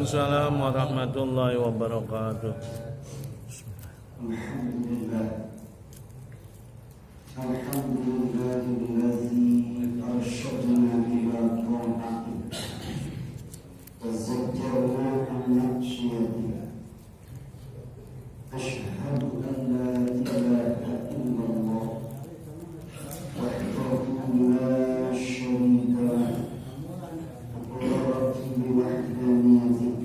Waalaikumsalam warahmatullahi wabarakatuh. Alhamdulillah. Alhamdulillahillazi arsyadana ila ta'atihi wa zajjarna an na'siyatihi. Asyhadu an la ilaha illallah wahdahu la syarika lahu aqrartu bi wahdaniyatihi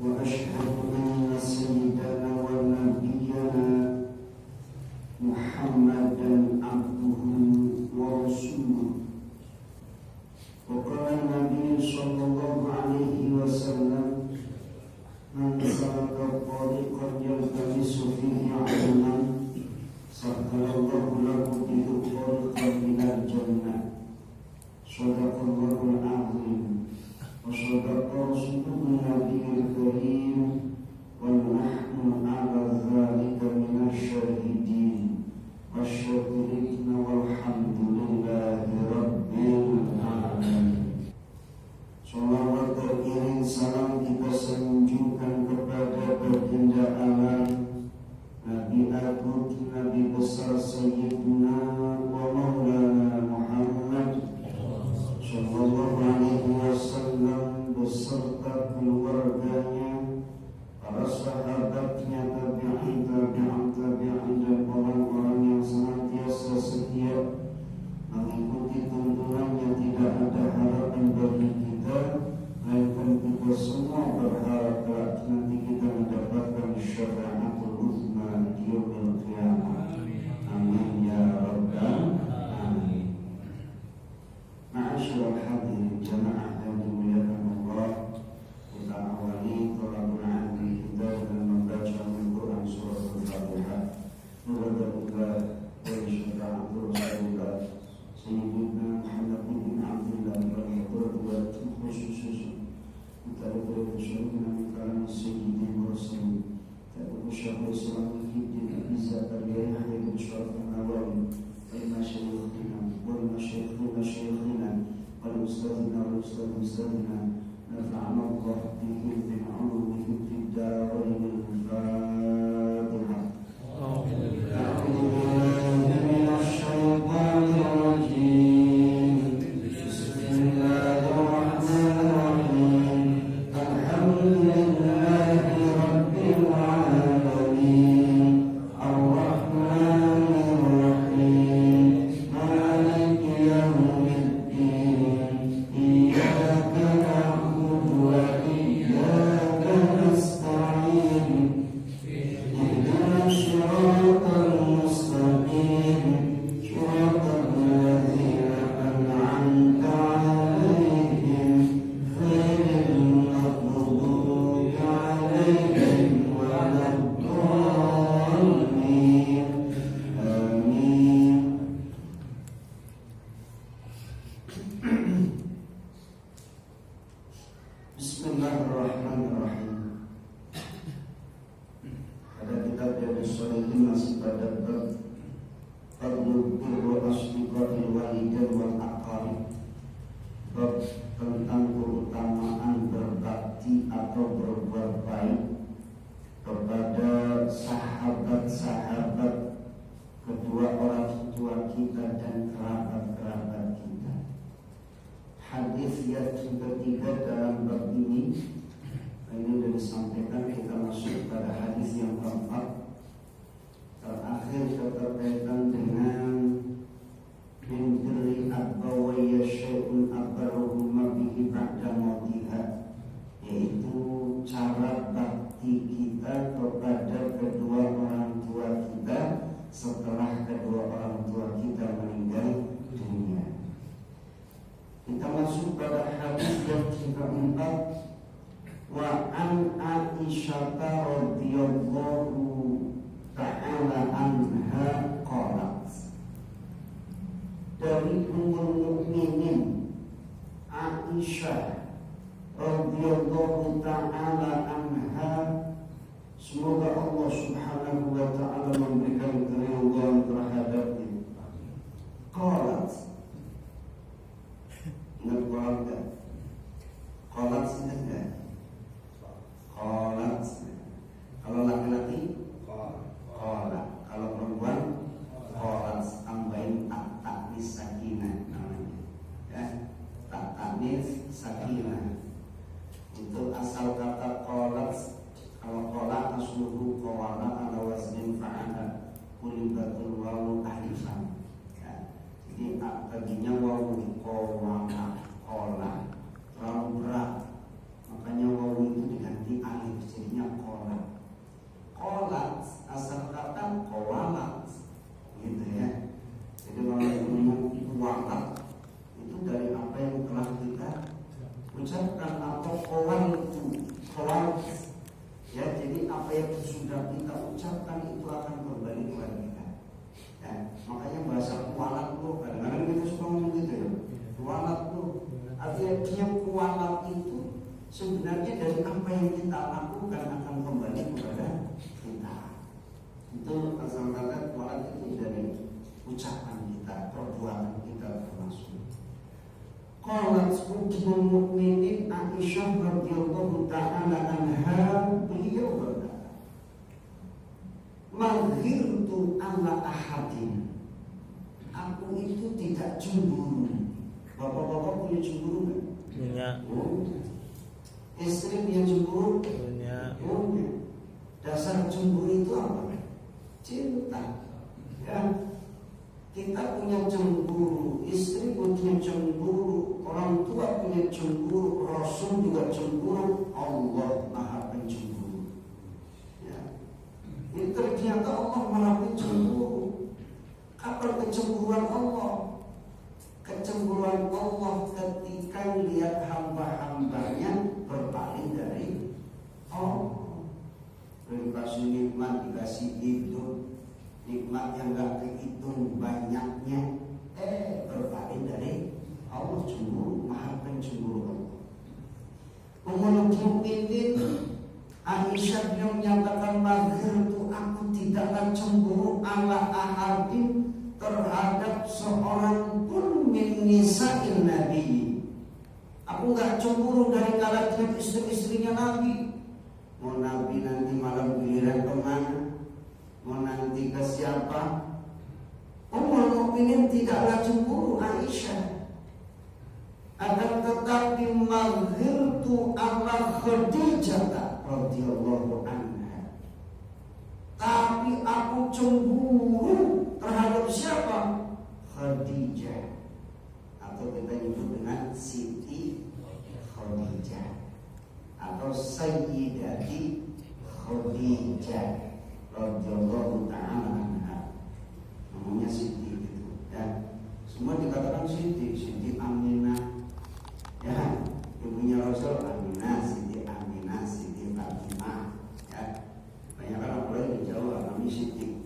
wa asyhadu anna sayyidana wa nabiyyana Muhammadan abduhu wa rasuluh. Wa qala Nabi sallallahu alaihi wasallam, man salaka tariqan yaltamisu fihi 'ilman sahhalallahu lahu bihi tariqan ilal jannah. Shadaqallahul 'azim wa shadaqa rasulun nabiyil karim wa nahnu 'ala dzalika minasy syahidin wasyakirin walhamdulillahi rabbil alamin. Salawat teriring salam kita sanjungkan kepada baginda alam, Nabi agung, Nabi besar Sayyidina wa Maulana Muhammad sallallahu alaihi wasallam beserta keluarganya, para sahabatnya, tabi'in, dan orang-orang yang senantiasa setia mengikuti tuntunannya. Tidak ada harapan bagi kita melainkan kita semua berharap nanti kita mendapatkan syafa'atul uzma di yaumil qiyamah. Amin ya rabbal alamin. Ma'asyiral hadirin jamaah yang dimuliakan Allah, kita awali tolakul ilmi kita dengan membaca Al-Quran surah Al-Fatihah. Mudah-mudahan wa syafa'atul rasulullah Sayyidina Muhammad bin Abdullah wa khusus kita bersyukur dengan kalam Sayyidina Rasul Abu Syekh Islam Ibn Abi Zakaria Yahya bin Syaraf An-Nawawi al-Masyayikhina wal-Masyayikhina wal-Ustadzina wal-Ustadzina nafa'ana Allah bihim bin ulumihim fid darain. Bismillahirrahmanirrahim. Pada kitab Riyadhus Shalihin masih pada bab Fadlul birri asdiqail walidain wal aqarib. Bab tentang keutamaan berbakti atau berbuat baik kepada sahabat-sahabat, kedua orang tua kita dan kerabat-kerabat kita. Hadis yang ketiga dalam bab ini sudah disampaikan. Kita masuk pada hadis yang keempat terakhir berkaitan dengan min birri abawayya syai'un abaruhuma bihi ba'da mautiha, yaitu cara bakti kita kepada kedua orang tua kita setelah kedua orang tua kita meninggal dunia. Kita masuk pada hadis yang keempat. Wa an Aisyah radhiyallahu ta'ala anha qalat, dari Ummul Mukminin Aisyah radhiyallahu ta'ala anha, semoga Allah subhanahu wa ta'ala memberikan keridhaan terhadapnya. Qalat, ingat qalat kan? Qalat ingat kan? sebenarnya dari apa yang kita lakukan akan kembali kepada kita. Itu asal kata Quran itu dari ucapan kita, perbuatan kita termasuk. Qalat ummul mukminin Aisyah radhiyallahu ta'ala anha, beliau berkata, "Maghirtu ala ahadin." Aku itu tidak cemburu. Bapak-bapak punya cemburu nggak? Punya. Istri punya cemburu? Punya. Dasar cemburu itu apa? Cinta. Ya. Kita punya cemburu, istri punya cemburu, orang tua punya cemburu, Rasul juga cemburu, Allah Maha Pencemburu. Ya. Ini ternyata Allah Maha Pencemburu. Apa kecemburuan Allah? Kecemburuan Allah ketika lihat hamba-hambanya berpaling dari Allah. Dikasih nikmat, dikasih hidup, nikmat yang gak kehitung banyaknya, berpaling dari Allah. Cemburu, Maha Pencemburu Allah. Ummul mukminin Aisyah yang menyatakan, "Maghirtu, aku tidaklah cemburu ala ahadin, terhadap seorang pun min nisa'in Nabi." Aku gak cemburu dari kalangan istri-istrinya Nabi. Mau Nabi nanti malam giliran kemana, mau nanti ke siapa, Ummul mukminin tidaklah cemburu Aisyah. Akan tetapi maghirtu ala Khadijah radhiyallahu anha. Tapi aku cemburu terhadap siapa? Khadijah, atau kita nyebut dengan Siti Khadijah atau Sayyidati Khadijah radhiyallahu ta'ala anha. Namanya Siti itu, ya. Semua dikatakan Siti, Siti Aminah, ya. Ibunya Rasul Aminah, Siti Aminah, Siti Fatimah, ya. Banyak kan apalagi di Jawa namanya Siti.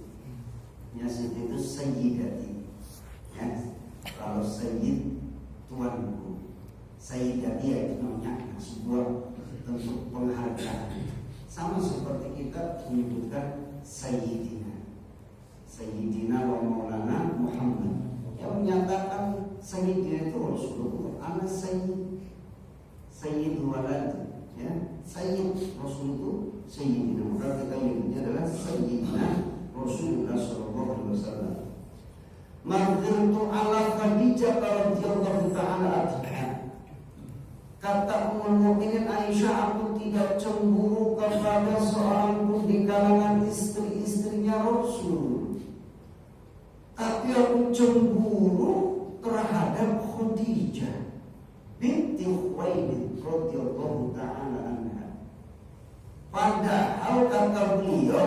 Ya, Siti itu Sayyidati, ya. Kalau Sayyid tuanku, Sayyidati ya itu namanya sebuah bentuk penghargaan. Sama seperti kita menyebutkan Sayyidina, Sayyidina wa Maulana Muhammad. Yang menyatakan Sayyidina itu Rasulullah, anak Sayyid, Sayyid walad, ya. Sayyid Rasul itu Sayyidina, maka kita menyebutnya adalah Sayyidina Rasulullah sallallahu alaihi wasallam. Maghirtu ala Khadijah radhiyallahu ta'ala anha. Kata Ummul Mukminin Aisyah, aku tidak cemburu kepada seorang pun di kalangan istri-istrinya Rasul, tapi aku cemburu terhadap Khadijah binti Khuwailid radhiyallahu ta'ala anha. Padahal kata beliau,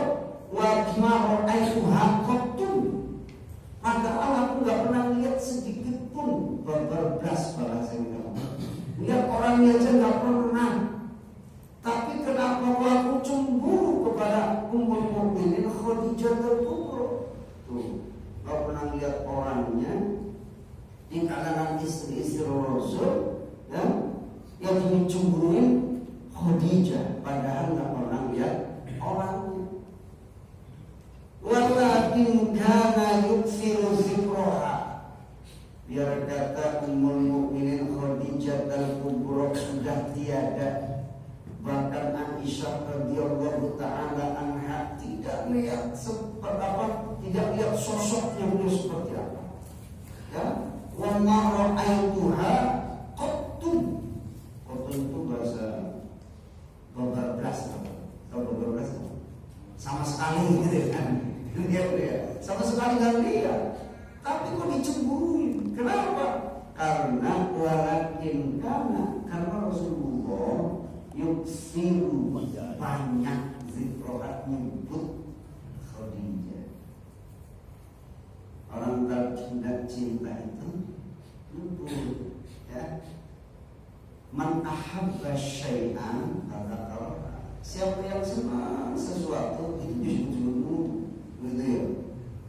wa ma ra'aituha qattun, padahal aku gak pernah lihat sedikit pun berblas bahasa Indonesia. Lihat orangnya aja gak pernah. Tapi kenapa aku cemburu kepada Ummul Mukminin Khadijah al-Kubra? Tuh, gak pernah lihat orangnya di kalangan istri-istri Rasul, ya, yang dicemburuin Khadijah, padahal gak pernah lihat orangnya. Walakin kana yuksiru zikraha. Biar kata Ummul Mukminin Khadijah al-Kubra sudah tiada, bahkan Aisyah radhiyallahu ta'ala anha tidak lihat seperti apa, tidak lihat sosoknya beliau seperti apa, ya. Wa ma ra'aituha qattun. Qattun itu bahasa bablas, atau bablas sama sekali gitu kan. Dia sama sekali nggak lihat, tapi kok dicemburuin? Kenapa? Karena walakin karena Rasulullah yuksiru banyak zikrohat nyebut Khadijah. Orang tidak cinta itu nyebut, ya. Man ahabba syai'an kata siapa yang senang sesuatu itu disebut gitu ya.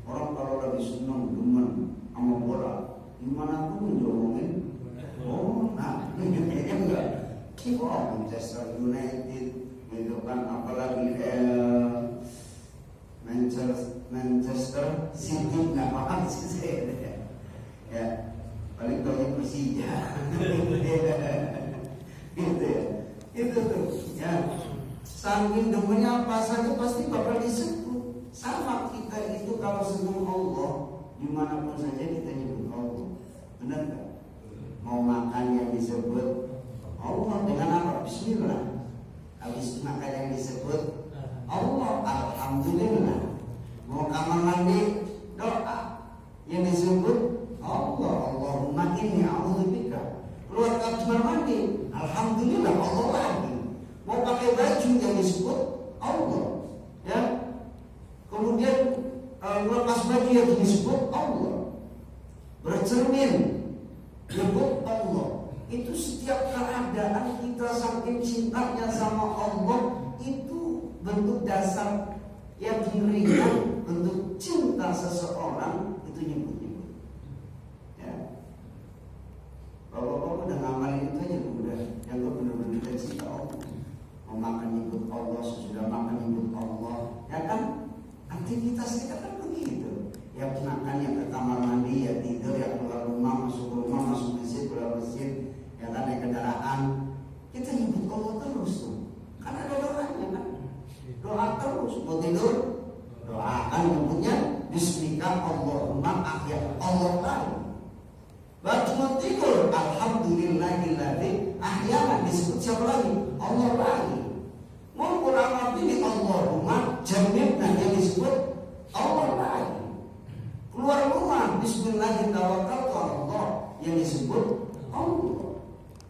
Orang kalau lagi senang demen sama bola, gimana pun diomongin, oh nah ini enggak, Manchester United gitu kan, apalagi Manchester City nggak paham sih saya ya, paling tahu Persija gitu ya, itu tuh ya, saking demennya apa saja pasti bakal disebut. Sama kita itu kalau senang Allah dimanapun saja kita nyebut Allah, benar nggak? Mau makan yang disebut Allah dengan apa? Bismillah. Habis makan yang disebut Allah, alhamdulillah. Mau kamar mandi, doa yang disebut Allah, Allahumma inni a'udzubika. Keluar kamar mandi, alhamdulillah Allah lagi. Mau pakai baju yang disebut Allah, ya. Kemudian lepas baju yang disebut Allah. Bercermin, nyebut Allah. Itu setiap keadaan kita saking cintanya sama Allah, itu bentuk dasar yang diberikan, bentuk cinta seseorang itu nyebut-nyebut. Ya. Bapak-bapak udah ngamalin itu aja udah, yang benar-benar kita cinta Allah. Mau makan nyebut Allah, sesudah makan nyebut Allah, ya kan? Aktivitas kita kan begitu. Ya makan, yang ke kamar mandi, ya tidur, ya keluar rumah, masuk masjid, keluar masjid. Ya kan, naik kendaraan, kita nyebut Allah terus tuh, karena ada doanya kan, doa terus. Mau tidur, doakan nyebutnya Bismika Allahumma ahya, Allah lagi. Baru mau tidur, alhamdulillahilladzi ahyana, disebut siapa lagi? Allah lagi. Mau pulang ini Allahumma jannibna, yang disebut Allah lagi. Keluar rumah, Bismillahirrahmanirrahim, yang disebut Allah.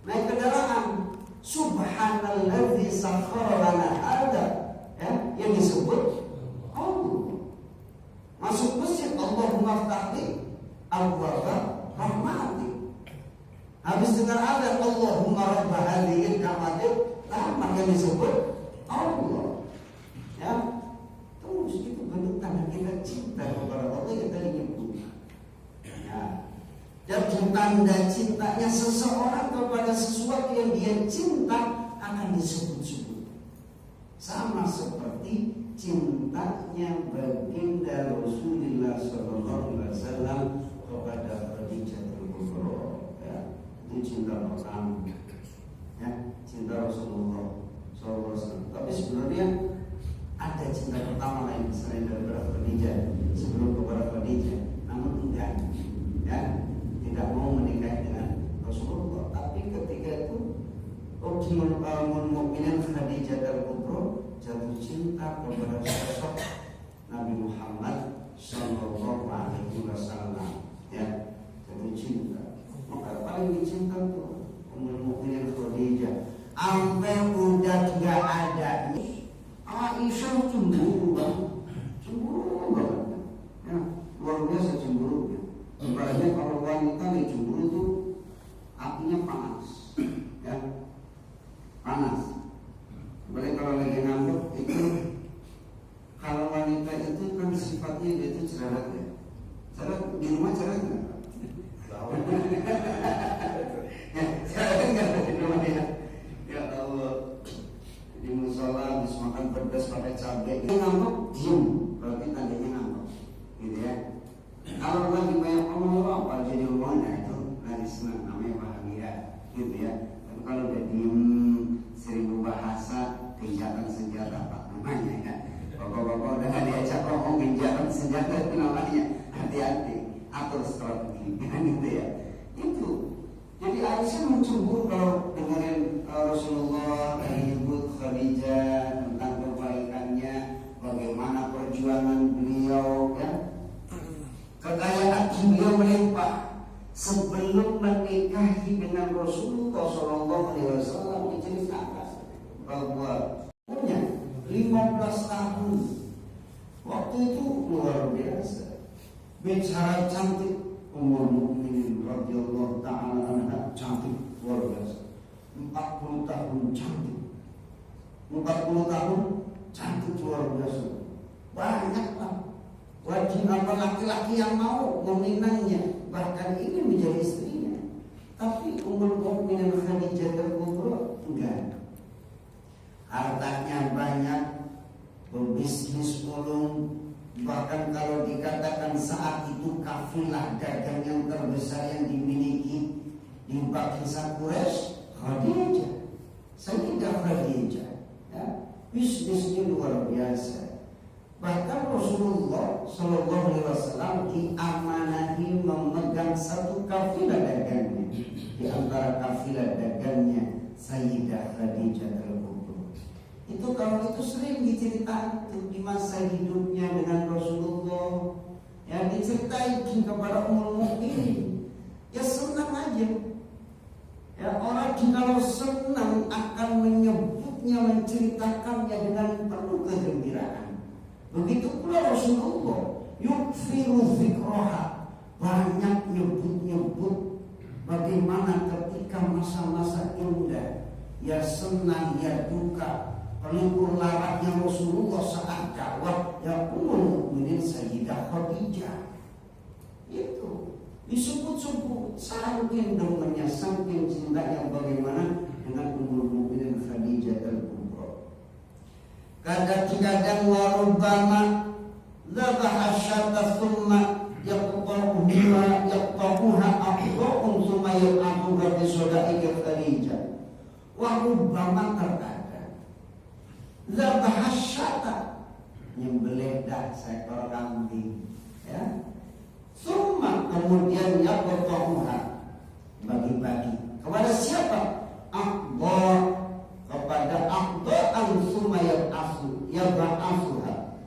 Naik kendaraan, subhanalladzi sakhkhara lana hadza, ya, yang disebut Allah. Masuk masjid, Allahumma ftahli abwaaba rahmatik. Habis dengar azan, Allahumma rabb hadhil ka'matil tamat, yang disebut Allah. Ya, terus itu bentuk tanda kita cinta kepada Allah yang tadi nyebut. Ya. Dan tanda cintanya seseorang kepada sesuatu yang dia cinta akan disebut-sebut. Sama seperti cintanya baginda Rasulullah SAW kepada Khadijatul Kubra. Ya, itu cinta pertama. Ya, cinta Rasulullah SAW. Tapi sebenarnya ada cinta pertama lain selain daripada Khadijah, sebelum kepada Khadijah, namun enggak. Ya. Tidak mau menikah dengan Rasulullah, tapi ketika itu Ummul Mukminin Khadijah al-Kubra jatuh cinta kepada sosok Nabi Muhammad Sallallahu Alaihi Wasallam. Ya, jatuh cinta. Maka paling dicinta itu Ummul Mukminin Khadijah. Sampai udah tidak ada Aisyah cemburu banget, ya, luar biasa cemburunya. Sebenarnya kalau wanita yang cemburu itu apinya panas, ya, panas. Boleh kalau lagi ngambek itu, kalau wanita itu kan sifatnya dia itu cerewet ya. Cerewet di rumah cerewet nggak? Ya, cerewet nggak di rumah dia? Ya Allah, di musola habis makan pedas pakai cabai, dia ngambek diem, berarti tandanya ngambek, gitu ya. Kalau lagi banyak ngomong apa jadi rumahnya itu lagi senang, namanya bahagia, gitu ya. Tapi kalau udah diem, sering berbahasa, gencatan senjata apa namanya ya. Bapak-bapak udah nggak diajak ngomong gencatan senjata itu namanya, hati-hati, atur strategi, gitu ya. Itu. Jadi Aisyah mencemburu kalau dengerin Rasulullah menyebut Khadijah tentang kebaikannya, bagaimana perjuangan beliau, ya. Kekayaan beliau melimpah sebelum menikahi dengan Rasulullah SAW. Diceritakan bahwa punya 15 tahun waktu itu luar biasa, bicara cantik. Ummul Mukminin radhiyallahu ta'ala anha cantik luar biasa. 40 tahun cantik, 40 tahun cantik luar biasa. Banyak lah wajib apa laki-laki yang mau meminangnya, bahkan ingin menjadi istrinya. Tapi Ummul Mukminin Khadijah al-Kubra enggak. Hartanya banyak, berbisnis ulung, bahkan kalau dikatakan saat itu kafilah dagang yang terbesar yang dimiliki di bangsa Quraisy, Khadijah, Sayyidah Khadijah, ya, bisnisnya luar biasa. Bahkan Rasulullah Shallallahu Alaihi Wasallam diamanahi memegang satu kafilah dagangnya. Di antara kafilah dagangnya Sayyidah Khadijah al-Kubra. Itu kalau itu sering diceritakan di masa hidupnya dengan Rasulullah, ya diceritain kepada Ummul Mukminin. Ya senang aja. Ya orang kalau senang akan menyebutnya, menceritakannya dengan penuh kegembiraan. Begitu pula Rasulullah yukfiru zikraha, banyak nyebut-nyebut bagaimana ketika masa-masa indah, ya senang ya duka, pelipur laratnya Rasulullah saat dakwah, ya Ummul Mukminin Sayyidah Khadijah. Itu disebut-sebut saking demennya, saking cintanya bagaimana dengan Ummul Mukminin Khadijah al-Kubra. Kadang-kadang warubbama dzabah asyata thumma yaqtahuha aqra'un thumma yaqtuha bi sada'i Khadijah. Warubbama terkadang dzabah asyata, nyembelih seekor kambing, ya. Thumma kemudian yaqtahuha, bagi-bagi kepada siapa? Aqdha, kepada aqda'an thumma yab'athuha,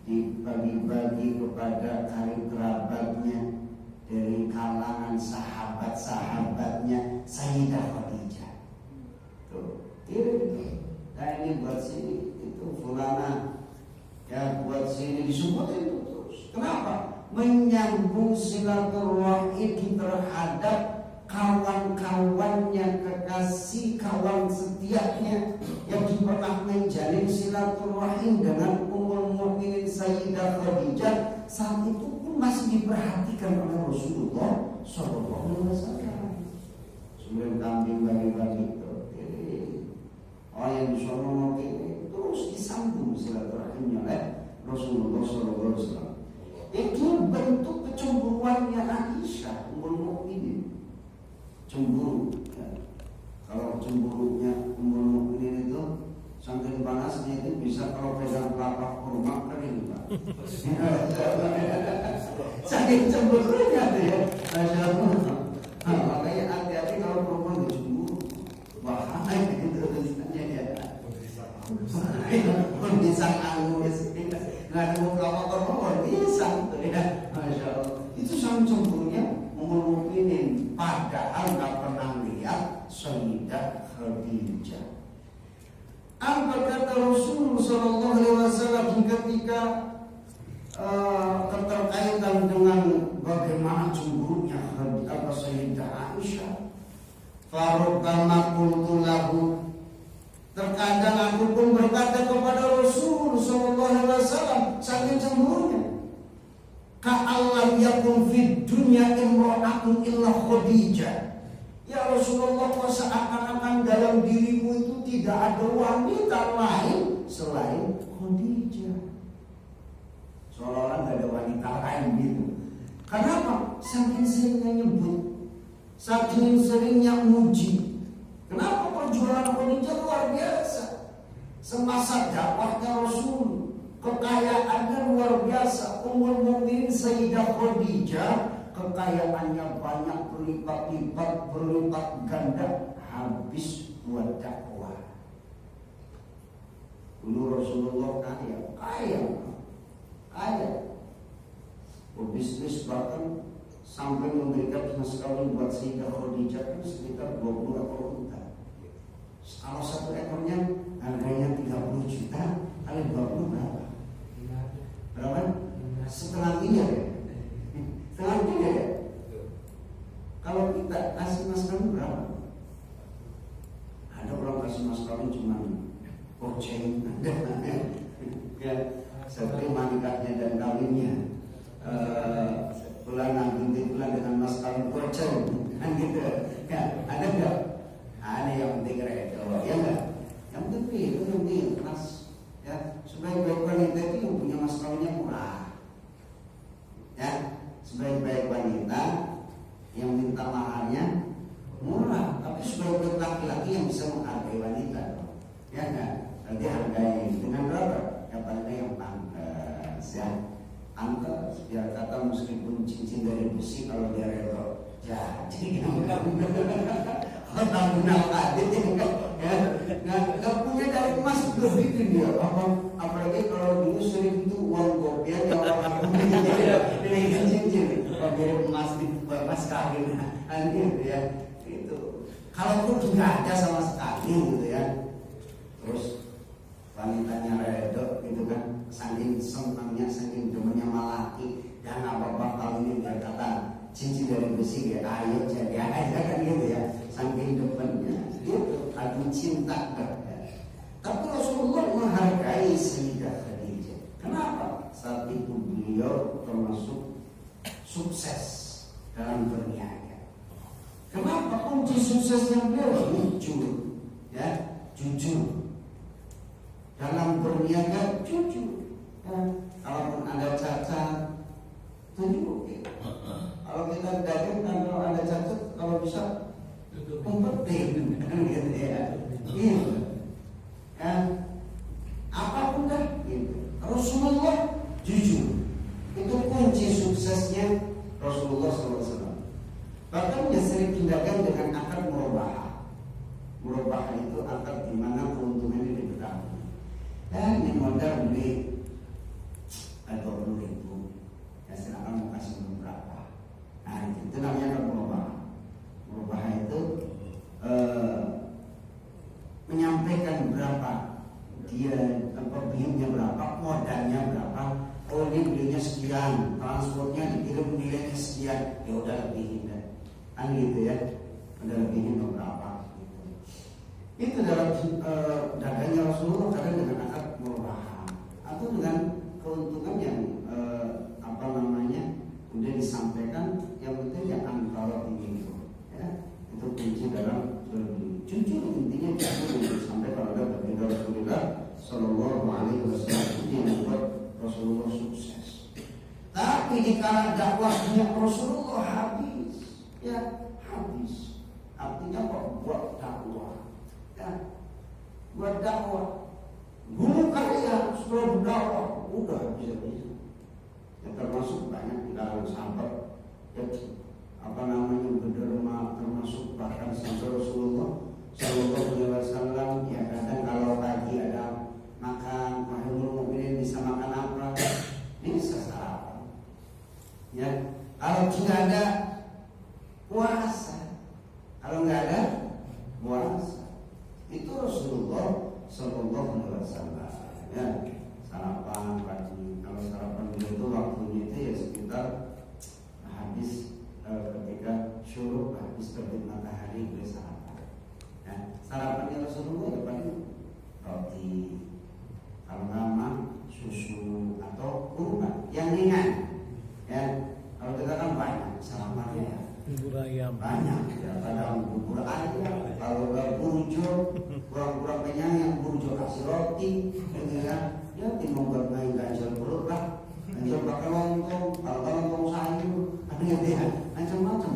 dibagi-bagi kepada karib kerabatnya dari kalangan sahabat-sahabatnya Sayyidah Khadijah. Tuh, nah ini buat sini, itu fulana, ya buat sini, disebutin itu terus. Kenapa? Menyambung silaturahim terhadap kawan-kawannya, kekasih, kawan setianya yang pernah menjalin silaturahim dengan Ummul Mukminin Sayyidah Khadijah. Saat itu pun masih diperhatikan oleh Rasulullah Sallallahu Alaihi Wasallam. Sebelum kambing bagi-bagi itu, orang yang disuruh terus disambung silaturahimnya oleh Rasulullah Sallallahu Alaihi Wasallam. Itu bentuk kecemburuannya Aisyah Ummul Mukminin. Cemburu, ya. Kalau cemburunya Ummul Mukminin itu saking panasnya itu bisa kalau pegang kelapa kurma kering, Pak. Saking cemburunya tuh ya, Masya Allah. Nah, makanya hati-hati kalau perempuan cemburu, bahaya gitu tulisannya ya. Bisa angus, nggak ada kelapa kurma, bisa tuh ya, Masya Allah. Itu saking cemburunya Ummul Mukminin, padahal nggak pernah lihat Sayyidah Khadijah. Apa kata Rasulullah Sallallahu Alaihi Wasallam ketika keterkaitan dengan bagaimana cemburunya Sayyidah Aisyah? Farubbama qultu lahu, terkadang aku pun berkata kepada Rasul Sallallahu Alaihi Wasallam saking cemburunya, ka'allam yakun fid dunya imra'atun illa Khadijah. Ya Rasulullah, kok seakan-akan dalam dirimu itu tidak ada wanita lain selain Khadijah. Seolah-olah tidak ada wanita lain gitu. Kenapa? Saking seringnya nyebut, saking seringnya muji. Kenapa? Perjuangan Khadijah luar biasa. Semasa dakwahnya Rasul, kekayaannya luar biasa. Ummul Mukminin Sayyidah Khadijah, kekayaannya banyak, berlipat-lipat, berlipat ganda, habis buat dakwah. Dulu Rasulullah kaya. Berbisnis bahkan sampai memberikan mas kawin buat Sayyidah Khadijah itu sekitar 20 ekor unta. Kalau satu ekornya harganya 30 juta, kali 20 berapa? Berapa? Setengah miliar ya? Setengah miliar ya? Kalau kita kasih mas kawin berapa? Ada orang kasih mas kawin cuma goceng, ya, seperti manikahnya dan kawinnya, bulan binti bulan dengan mas kawin goceng, kan gitu? Ya, ada nggak? Ada yang penting sebaik-baik wanita yang minta maharnya murah, tapi sebaik-baik laki-laki yang bisa menghargai wanita, ya kan? Nanti hargai dengan berapa? Yang paling yang pantas, ya. Pantas, biar kata meskipun cincin dari besi kalau dia rela jadi kalau tanggungan adit ya, nggak punya dari emas begitu dia. Apalagi kalau dulu sering itu uang gopian yang orang punya cincin, kalau dari emas di pas kawin, gitu ya. Itu kalau pun nggak ada sama sekali gitu ya. Terus wanitanya redo gitu kan, saking senangnya, saking demennya malaki, dan apa-apa kalau ini dia kata cincin dari besi ya, ayo jadi aja kan gitu ya, saking demennya gitu, adu cinta kan. Tapi Rasulullah menghargai Sayyidah Khadijah. Kenapa? Saat itu beliau termasuk sukses dalam berniaga. Kenapa? Kunci suksesnya beliau jujur, ya, jujur. Dalam berniaga jujur. Kalaupun ada cacat, tunjukin. Kalau kita dagang, kalau ada cacat, kalau bisa umpetin, kan gitu ya. Gitu. Apapun dah, gitu. Rasulullah jujur. Itu kunci suksesnya Rasulullah SAW. Bahkan dia sering dagang dengan akad murabahah. Murabahah itu akad di mana keuntungannya diketahui. Dan yang modal beli 20.000, ya silakan mau kasih berapa. Nah itu namanya kan murabahah. Murabahah itu menyampaikan berapa dia, belinya berapa, modalnya berapa. Oh ini belinya sekian, transportnya dikirim nilainya sekian, ya udah lebihin deh. Kan gitu ya, udah lebihin berapa. Itu dalam dagangnya Rasulullah kadang dengan akad murabahah atau dengan keuntungan yang udah disampaikan, yang penting yang antara ini ya, itu kunci dalam berbeli. Jujur intinya jujur sampai pada baginda Rasulullah Shallallahu Alaihi Wasallam itu yang membuat Rasulullah sukses. Tapi di kala dakwahnya Rasulullah habis, ya habis. Artinya kok buat dakwah. Buat dakwah guru karya setelah berdakwah udah bisa-bisa ya, termasuk banyak di kalangan sahabat ya, berderma, termasuk bahkan sampai Rasulullah Shallallahu Alaihi Wasallam ya, kadang kalau pagi ada makan, wahai mukminin bisa makan apa, ini bisa sarapan ya. Kalau tidak ada puasa, kalau nggak ada puasa, itu Rasulullah Shallallahu Alaihi Wasallam ya, sarapan pagi. Kalau sarapan itu waktunya itu ya sekitar habis ketika syuruk, habis terbit matahari boleh sarapan. Ya, sarapannya Rasulullah ya paling roti, kalau lama susu atau kurma yang ringan. Ya, kalau kita kan banyak sarapannya ya. Bubur ayam Banyak ya, kadang bubur ayam, kalau nggak burjo, kurang-kurang kenyang yang burjo kasih roti, gitu ya. Ya timbang bermain ganjal perut lah, ganjal pakai lontong, kalau lontong sayur, ada yang dia macam-macam.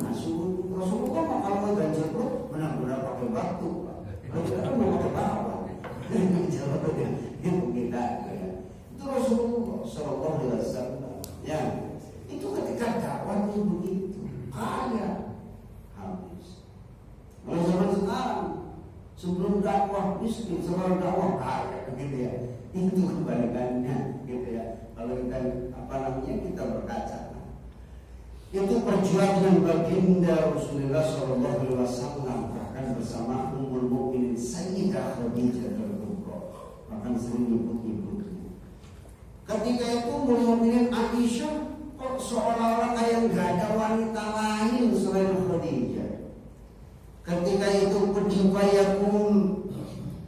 Rasulullah kalau mau ganjal perut benar-benar pakai batu, kalau kita kan mau pakai bawang, ganjal perut ya, itu kita. Itu Rasulullah Shallallahu Alaihi Wasallam. Ya, itu ketika dakwah itu begitu. Kaya habis. Kalau zaman sekarang sebelum dakwah miskin, setelah dakwah kaya, begitu ya. Itu kebalikannya, gitu ya. Kalau kita kita berkaca. Itu perjuangan baginda Rasulullah Shallallahu Alaihi Wasallam, bahkan bersama Ummul Mukminin Sayyidah Khadijah Al-Kubra, bahkan sering nyebut-nyebutnya. Ketika itu Ummul Mukminin Aisyah kok seolah-olah kayak nggak ada wanita lain selain Khadijah. Ketika itu penjumpai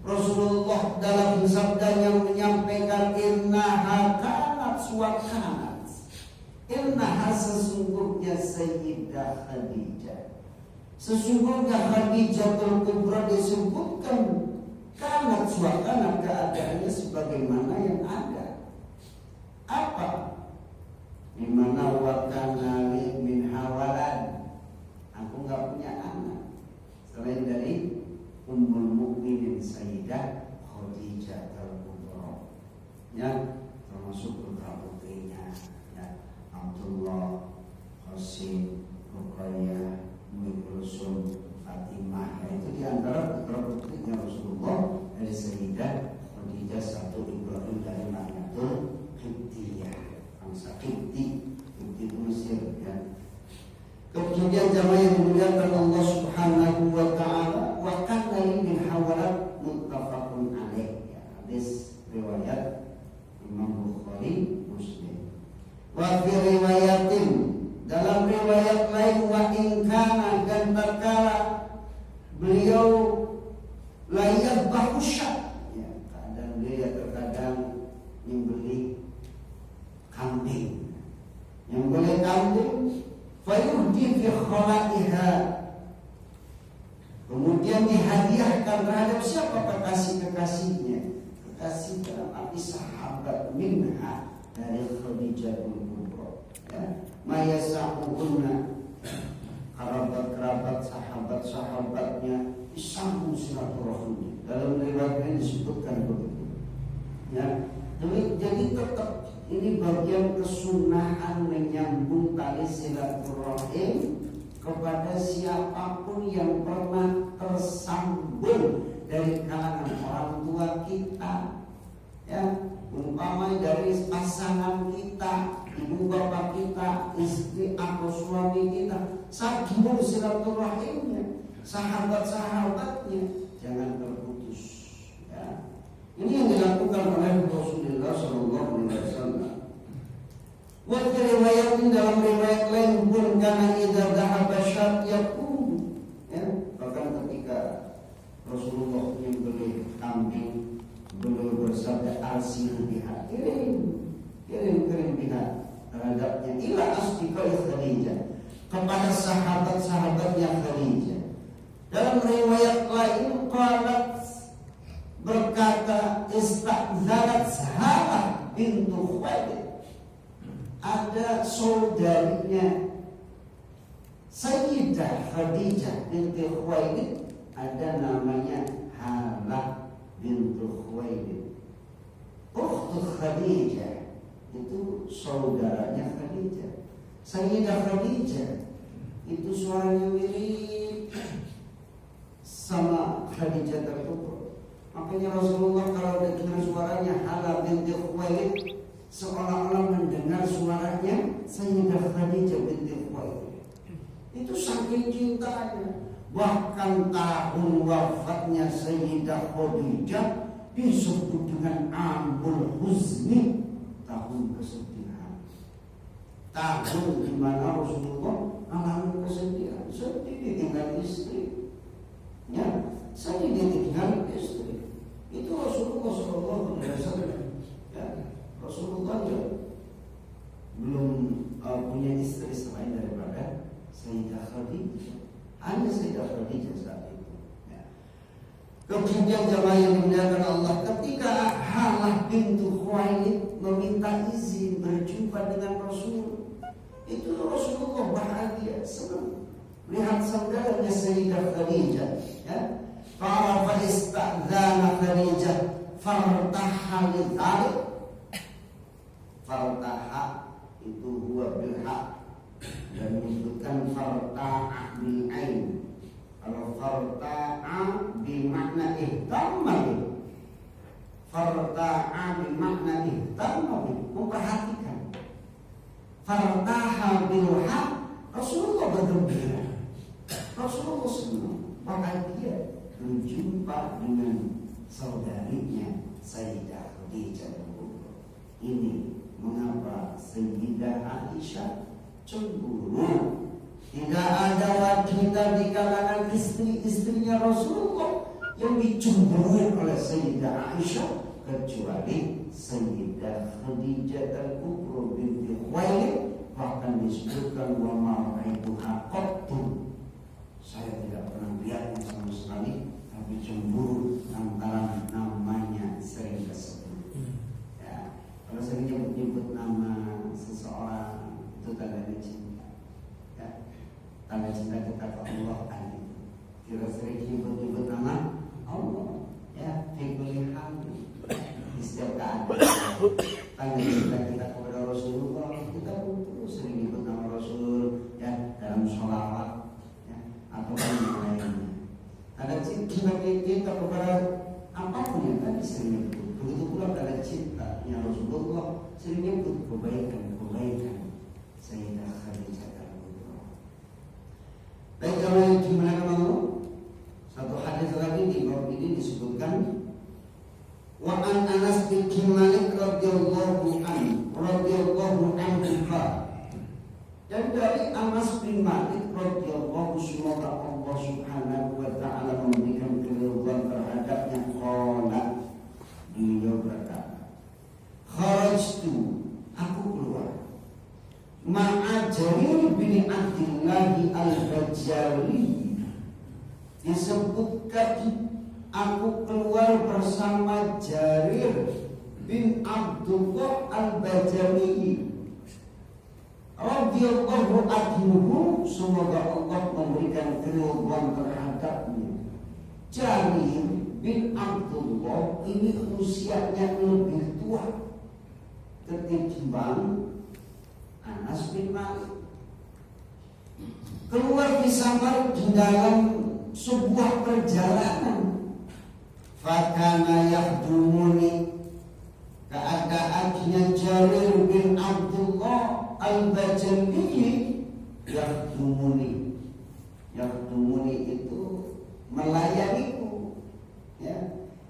Rasulullah dalam sabdanya menyampaikan innaha kanat suwakanat, innaha sesungguhnya Sayyidah Khadijah, sesungguhnya Khadijah Al-Kubra disebutkan kanat suwakanat, keadaannya sebagaimana yang ada. Apa? Dimana wakana li min hawalan, aku nggak punya anak selain dari Ummul Mukminin Sayyidah Khadijah al-Kubra, ya, termasuk putra-putrinya, ya, Abdullah, Qasim, Ruqayyah, Ummu Kulsum, Fatimah. Ya, itu diantara putra-putrinya Rasulullah dari Sayyidah Khadijah, satu Ibrahim dari Maryatul Qibtiyah, bangsa Qibti itu Mesir, ya. Kemudian jamaah yang dimuliakan Allah Subhanahu wa taala, wa kana min hawalat muttafaqun alaih, ya, hadis riwayat Imam Bukhari, Muslim. Wa fi riwayatin, dalam riwayat lain, wa in kana, dan tatkala beliau layak bahusya, ya, keadaan beliau terkadang membeli kambing, yang boleh kambing, fayuhdi fi khalaiha, kemudian dihadiahkan terhadap siapa? Kekasih-kekasihnya, kekasih dalam arti sahabat, minha, dari Khadijah al-Kubra, ya, mayasahuhunna, kerabat-kerabat sahabat-sahabatnya disambung silaturahmi. Dalam riwayat ini disebutkan begitu, ya. Jadi tetap ini bagian kesunahan menyambung tali silaturahim kepada siapapun yang pernah tersambung dari kalangan orang tua kita, ya, umpamanya dari pasangan kita, ibu bapak kita, istri atau suami kita, sambung silaturahimnya, sahabat-sahabatnya, jangan terputus, ya. Ini yang dilakukan oleh Rasulullah Sallallahu Alaihi Wasallam. Wa riwayatin, dalam riwayat lain pun, karena idza dhahaba syab yakun, ya, bahkan ketika Rasulullah menyembelih kambing, beliau bersabda arsil biha, kirim biha terhadapnya, ila asdiqai Khadijah, kepada sahabat-sahabatnya Khadijah. Dalam riwayat lain qalat, berkata, istadzanat Sahalah bintu Khuwailid, ada saudarinya Sayyidah Khadijah binti Khuwailid, ada namanya Halah bintu Khuwailid, ukhtu Khadijah, itu saudaranya Khadijah. Sayyidah Khadijah itu suaranya mirip sama Khadijah terkubur. Makanya Rasulullah kalau dengar suaranya Halah binti Khuwailid, seolah-olah mendengar suaranya Sayyidah Khadijah binti Khuwailid. Itu saking cintanya. Bahkan tahun wafatnya Sayyidah Khadijah disebut dengan Amul Huzni, tahun kesedihan. Tahun di mana Rasulullah mengalami kesedihan, sedih ditinggal istri, ya, sedih ditinggal istri. Itu Rasulullah Sallallahu Alaihi Wasallam, ya. Rasulullah belum punya istri selain daripada Sayyidah Khadijah, hanya Sayyidah Khadijah saat itu, ya. Kemudian jamaah yang dimuliakan Allah, ketika Halah bintu Khuwailid meminta izin berjumpa dengan Rasul, itu Rasulullah bahagia, senang lihat saudaranya Sayyidah Khadijah, ya. Fa'arafa ista'dzana Khadijah fartaha lidzalik. Fartaha itu huwa bil haq, dan menyebutkan fartaha bil ain. Kalau fartaha bermakna ihtamma, fartaha bermakna ihtamma, memperhatikan. Fartaha bil haq, Rasulullah bergembira, Rasulullah senang, bahagia berjumpa dengan saudarinya Sayyidah Khadijah. Ini mengapa Sayyidah Aisyah cemburu. Tidak ada wanita di kalangan istri-istrinya Rasulullah yang dicemburui oleh Sayyidah Aisyah kecuali Sayyidah Khadijah al-Kubra binti Khuwailid. Bahkan disebutkan wa ma'raibuha qattu, saya tidak pernah lihatnya sama sekali, tapi cemburu antara namanya sering kesebut. Ya, kalau sering nyebut nama seseorang, Itu tandanya cinta. Ya. Tanda cinta kita ke Allah kan itu. Kita sering nyebut-nyebut nama Allah. Ya, fikul hamdi. Di setiap keadaan. Tanda cinta kita kepada Rasulullah, kita pun terus sering nyebut nama Rasul ya dalam sholawat ya, atau yang lainnya. Tanda cinta kita kepada apapun yang tadi sering nyebut. Begitu pula tanda cinta yang Rasulullah sering nyebut kebaikan Sayyidah Khadijah al-Kubra. Baik, kalau yang gimana mau? Satu hadis lagi di bab ini disebutkan wa an Anas bin Malik radhiyallahu anhu dan dari Anas bin Malik radhiyallahu semoga Allah Subhanahu wa taala memberikan keridhaan terhadapnya qala beliau berkata kharajtu aku keluar ma'a Jarir bin Abdullah al-Bajali disebutkan aku keluar bersama Jarir bin Abdullah al-Bajali radhiyallahu anhu semoga Allah memberikan keridhaan terhadapnya. Jarir bin Abdullah ini usianya lebih tua ketimbang Anas bin Malik. Keluar bersama di dalam sebuah perjalanan. Fakana yahdumuni, keadaannya Jarir bin Abdullah al-Bajali yahdumuni. Yahdumuni itu melayaniku ya.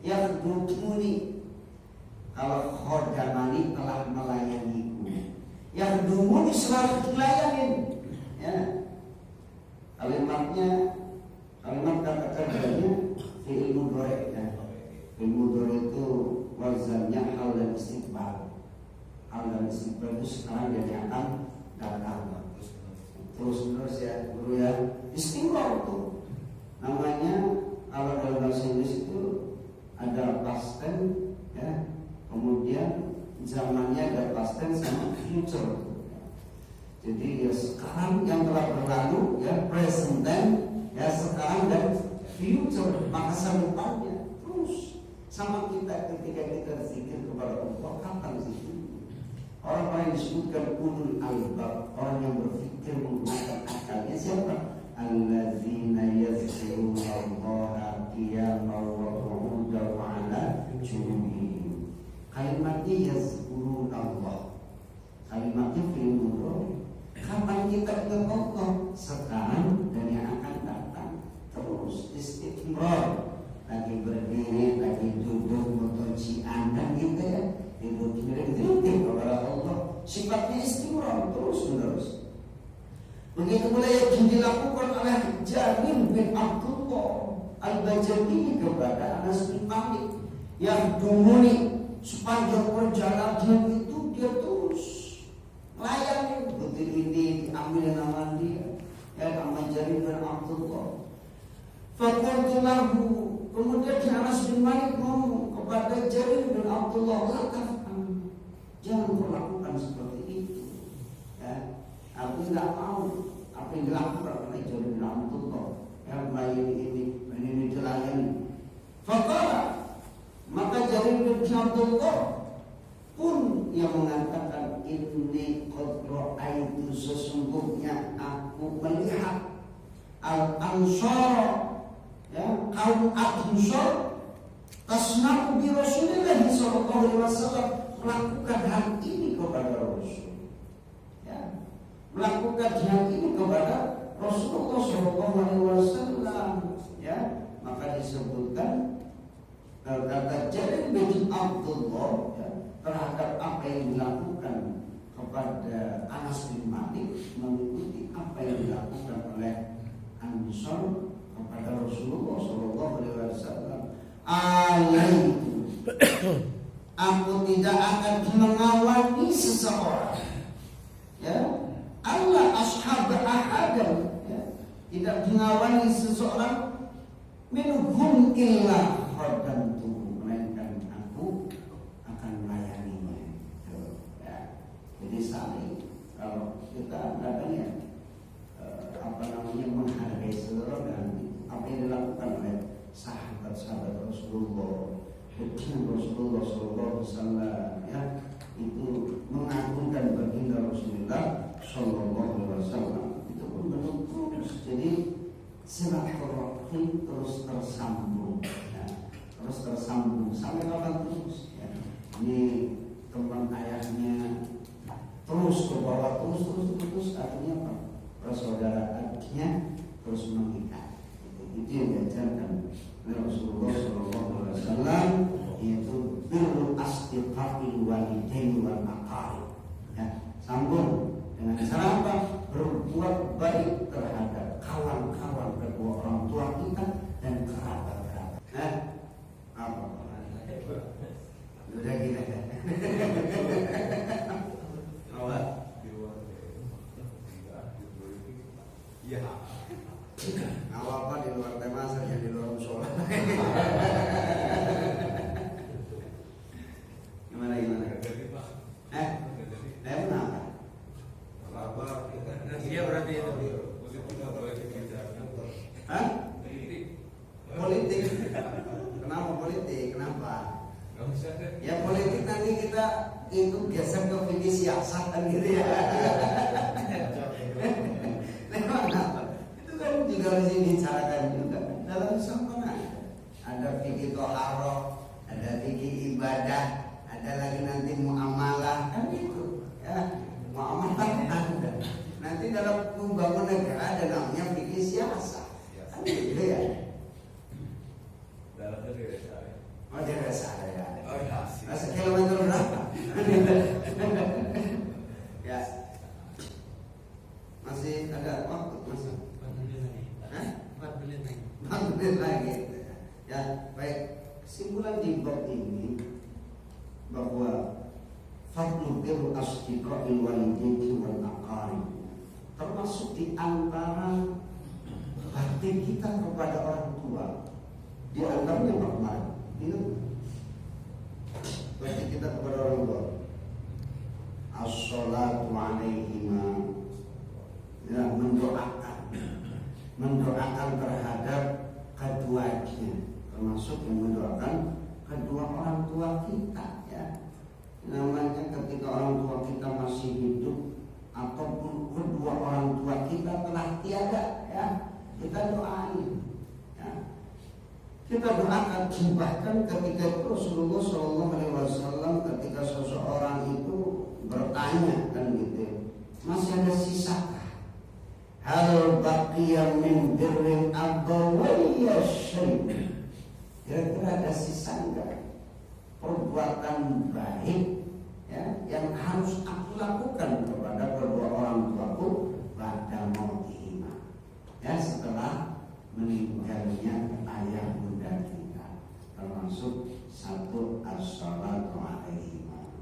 Yahdumuni kalau khodamani telah melayaniku. Yahdumuni selalu dilayanin ya. Kalimat kata kerjanya fi'il mudhari ya. Fi'il mudhari itu wazannya hal dan istiqbal. Hal dan istiqbal itu sekarang jadi akan datang. Terus ya guru ya. Istiqbal itu namanya kalau dalam bahasa Inggris itu ada past tense ya. Kemudian zamannya ada past tense sama future. Jadi ya sekarang yang telah berlalu ya present tense ya sekarang dan future masa depannya terus sama kita ketika kita zikir kepada Allah kapan sih orang-orang yang disebutkan ulul albab orang yang berpikir menggunakan akalnya siapa alladzina yazkuruna Allaha qiyaman wa qu'udan wa 'ala junubihim kalimatnya yazkuruna Allah kalimatnya fil mudhari kapan kita ingat Allah sekarang dan yang akan datang terus istiqrar lagi berdiri lagi duduk mutojian kan gitu ya duduk diri kepada Allah sifatnya istiqrar terus menerus. Begitu pula yang dilakukan oleh Jarir bin Abdullah al-Bajali kepada Anas bin Malik yang dumuni sepanjang perjalanan itu dia terus layani betul ini diambil nama dia ya nama Jarir bin Abdullah. Fakultu lahu kemudian Anas bin Malik ngomong kepada Jarir bin Abdullah jangan berlakukan seperti itu ya aku tidak mau apa yang dilakukan oleh Jarir bin Abdullah ya melayani ini dilayani. Fakala maka Jarir bin Abdullah pun yang mengatakan ini qad ra'aitu sesungguhnya aku melihat al-ansar ya kaum Ansar tasna'u bi Rasulillah sallallahu alaihi wasallam melakukan hal ini kepada Rasul ya melakukan hal ini kepada Rasulullah sallallahu alaihi wasallam ya maka disebutkan kata Jarir bin Abdullah ya, terhadap apa yang dilakukan kepada Anas bin Malik mengikuti apa yang dilakukan oleh Ansar kepada Rasulullah sallallahu alaihi wasallam. Alaitu aku tidak akan mengawali seseorang ya Allah ashab ahadam ya tidak mengawali seseorang minhum illa khadantu melainkan aku akan melayaninya ya. Jadi saling Kalau kita adanya menghargai seluruh dan apa yang dilakukan oleh sahabat-sahabat Rasulullah, ujian Rasulullah SAW, ya, itu mengagungkan baginda Rasulullah SAW, itu pun bentuk terus. Jadi silaturahim terus tersambung, ya, terus tersambung sampai kapan terus, ya. Ini teman ayahnya terus ke bawah, terus artinya apa? Persaudaraannya terus mengikat. Itu yang diajarkan oleh Rasulullah SAW, yaitu birrul asdiqaqil walidain wal aqarib, ya, sambung dengan cara apa? Berbuat baik terhadap kawan-kawan kedua orang tua kita dan kerabat-kerabat. Apa? Udah gila kan? Awal. Iya. Apa di luar tema saja, di luar musola. Gimana? Kenapa? Dia berarti itu. Hah? Politik. Kenapa politik? Kenapa? Ya politik nanti kita itu geser ke fikih siasat kan gitu ya. Itu kan juga harus dibicarakan juga dalam sempurna. Ada fikih toharoh, ada fikih ibadah, ada lagi nanti muamalah, kan itu ya, muamalah ada. Nanti dalam membangun negara ada namanya fikih siasat, kan gitu ya. Dalam desa. Oh desa ya. Oh ya. Kilometer berapa? Ya. Masih ada waktu masih. 4 menit lagi. Ya, baik. Kesimpulan di bab ini bahwa fadlu birru asdiqa'il walidaini wal aqarib termasuk di antara bakti kita kepada orang tua. Di antaranya apa kemarin? Ingat? Bakti kita kepada orang tua. As-salatu alaihima, ya, mendoakan terhadap keduanya, termasuk yang mendoakan kedua orang tua kita, ya. Namanya ketika orang tua kita masih hidup ataupun kedua orang tua kita telah tiada, ya, kita doain, ya. Kita doakan. Bahkan ketika Rasulullah SAW ketika seseorang itu bertanya kan gitu, masih ada sisakah? Hal baqiya min birril abawayya syai'. Kira-kira ada sisa enggak perbuatan baik, ya, yang harus aku lakukan kepada kedua orang tuaku pada mautihima, ya, setelah meninggalnya ayah bunda kita, termasuk satu as-salatu alaihima,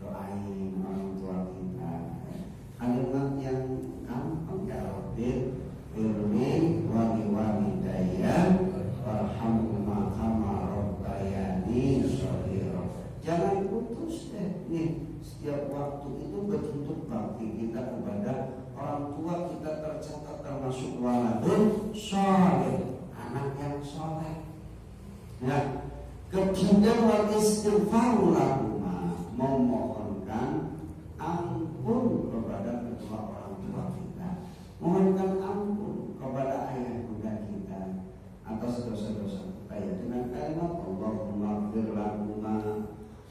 doain orang tua kita, ya. Kalimat yang gampang, ya Rabbi firli wali walidayya warhamhuma kama rabbayani shaghira. Jangan putus deh nih, setiap waktu itu bentuk bakti kita kepada orang tua kita tercatat termasuk waladun sholih, anak yang soleh. Ya, kemudian wal istighfaru lahuma, memohonkan ampun kepada kedua orang tua kita, mohonkan ampun kepada ayah bunda kita atas dosa-dosa kita, ya, dengan kalimat Allahumma ighfir lahuma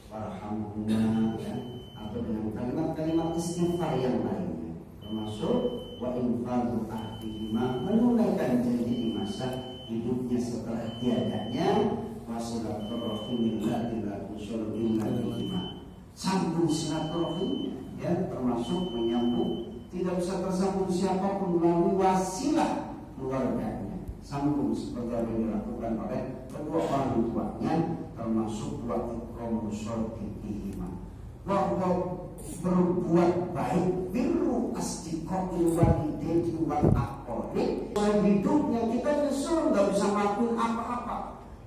warhamhuma, ya, atau dengan kalimat-kalimat istighfar yang lainnya, termasuk wa infadhu ahdihima, menunaikan janji di masa hidupnya setelah tiadanya, wasilaturrahim allati la tusallu illa bihima, sambung silaturahimnya, ya, termasuk menyambung, tidak bisa tersambung siapapun melalui wasilah keluarganya, sambung seperti yang dilakukan oleh kedua orang tuanya, termasuk wa ikramu shadiqihima, bahwa berbuat baik birru asdiqaqil walidaini wal aqarib. Dalam hidupnya kita justru nggak bisa melakukan apa-apa,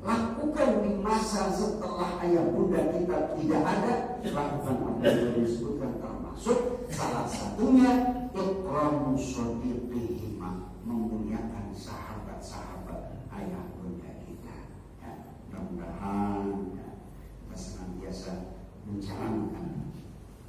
lakukan di masa setelah ayah bunda kita tidak ada, lakukan apa yang disebutkan termasuk salah satunya ikramu shodiqihima, memuliakan sahabat-sahabat ayah bunda kita. Ya, mudah-mudahan ya, kita senantiasa menjalankan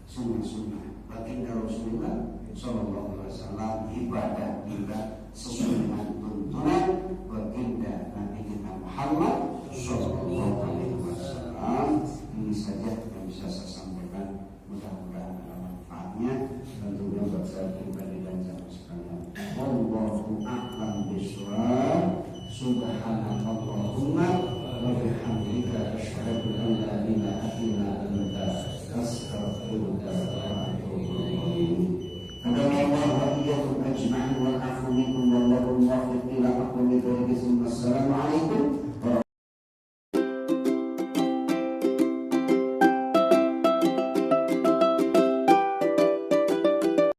sunnah-sunnah baginda Rasulullah Sallallahu Alaihi Wasallam, ibadah kita sesuai dengan tuntunan baginda Nabi kita Muhammad Sallallahu Alaihi Wasallam. Ini saja yang bisa saya sampaikan. Mudah-mudahan ada manfaatnya tentunya buat saya pribadi dan jamaah sekalian. Wallahu a'lam bishawab. Subhanallahumma wa bihamdika asyhadu an la ilaha illa anta astaghfiruka wa atubu ilaik. Hadallahu wa iyyakum ajma'in wal 'afwu minkum wallahu muwaffiq ila aqwamit thoriq. Assalamualaikum